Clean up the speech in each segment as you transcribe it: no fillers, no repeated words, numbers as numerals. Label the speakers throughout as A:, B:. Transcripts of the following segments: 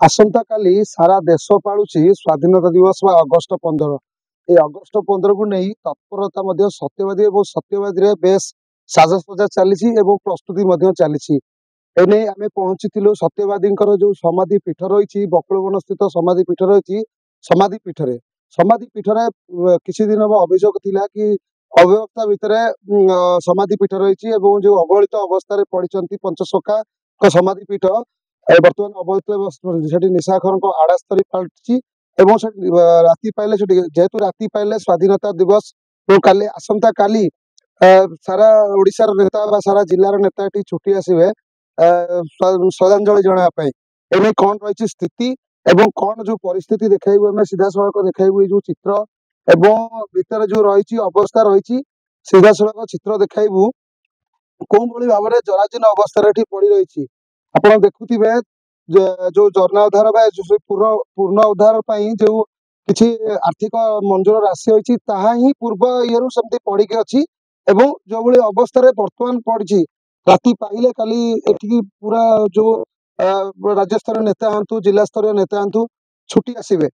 A: आसंता काली सारा देश पालुची स्वाधीनता दिवस बा अगस्ट 15। ये अगस्ट 15 को नहीं तत्परता मध्य सत्यवादी और सत्यवादी रे बेस साजसज्जा चली प्रस्तुति चली। एने आमे पहुंची सत्यवादी जो समाधि पीठ रही बकुलवन स्थित समाधि पीठ रही समाधि पीठरे किसी दिन हम अभियोग थिला कि अव्यवस्था भितर समाधि पीठ रही जो अवहेलित अवस्था पड़ी पंचसखा समाधि पीठ बर्तमान अवहेलित से निशाखर आड़ास्थली पलटि राति पाइले जेहेतु राति पाइले स्वाधीनता दिवस तो काली आसंता काली सारा ओडिशार नेता बा सारा जिलार नेता ये छुट्टी आसवे श्रद्धांजलि जनापी एने कौन रही स्थिति एवं कौन जो परिस्थिति देखू आम सीधा सड़क देखू जो चित्र एवं भितर जो रही अवस्था रही सीधा सड़क चित्र देखू कौन भाई भाव में जराजीर्ण अवस्था पड़ रही आप देखुवे जो जरना उद्धार जो पूर्ण उद्धार जो किसी आर्थिक मंजूर राशि होती ही पूर्व इयु सेमती पड़ी अच्छी एवं जो भाई अवस्था बर्तमान पड़ी राति पाइले काली एटिकी पूरा जो राज्य स्तर नेता हूँ जिला स्तर नेता हूँ छुट्टी आसवे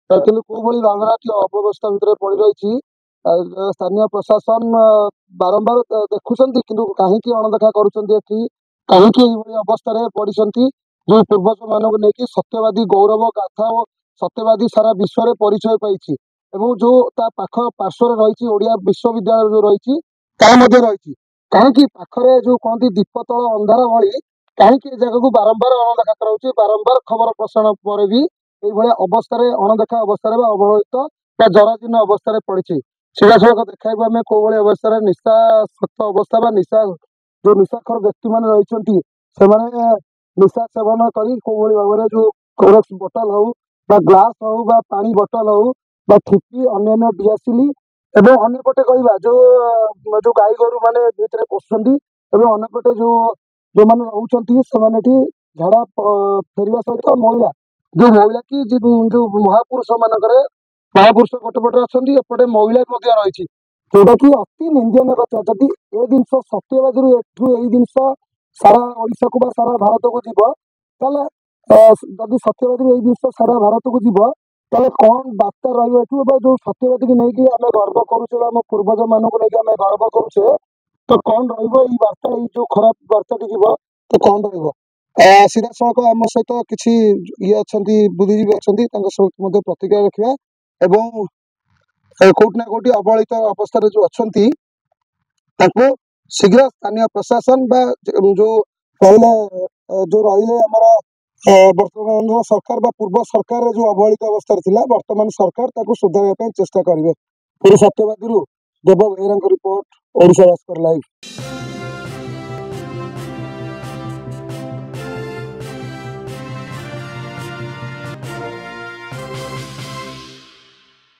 A: कि कौ भाई भाव अव्यवस्था भितर पड़ रही स्थानीय प्रशासन बारंबार देखुंत कि कहीं अणदेखा कहीं अवस्था पड़ी जो पूर्वज मानक नहीं सत्यवादी गौरव गाथा और सत्यवादी सारा विश्व में परिचय पाई जो पाख पार्श्व रही ओडिया विश्वविद्यालय जो रही रही कहीं पाखरे जो कहती दीपतल अंधार भली कहीं जगह को बारंबार अणदेखा कराऊे बारंबार खबर प्रसारण पर भी ये अवस्था अणदेखा अवस्था अवहेलित जराजीर्ण अवस्था पड़ी सीधा सड़क देखा आम कौ भाई अवस्था निशासक्त अवस्था निशा जो निशाखर व्यक्ति मैंने रही निशा सेवन कर कौ भाई भाव में जो क्लोरोक्स बोतल हो ग्लास हो पानी बोतल हो ठिपी अन्य डिआसिली एवं अन्यपटे कहवा जो जो गाई गोरु मैंने भितर पशुंट अन्यपटे जो जो मैंने रोचे झाड़ा फेरवा सहित महिला जो महिला की जो महापुरुष मानक महापुरुष गोटेपटे अच्छा एपटे महिला रही जोटा कि अति निंदनीय कथा जदि ए जिनस सत्यवादी एठू यही जिनस सारा ओडिशा को सारा भारत को जीव जदि सत्यवादी यही जिनस सारा भारत को जीव ताले कौन बार्ता रही जो सत्यवादी की नहीं आम गर्व करुचे आम पूर्वज मान को लेकिन आम गर्व करुचे तो कौन रर्ता जो खराब बार्ता जीव तो कौन सीधा सड़क आम सहित किसी ये अच्छा बुद्धिजीवी अच्छा प्रतिक्रिया रखा एवं कौटना कौटी अवहेलित अवस्था जो अच्छा शीघ्र स्थानीय प्रशासन जो रही आमर वर्तमान सरकार पूर्व सरकार जो अवहेलित अवस्था वर्तमान सरकार सुधार चेष्टा करेंगे। सत्यवादी देव बेहरा रिपोर्ट ओडिशा भास्कर लाइव।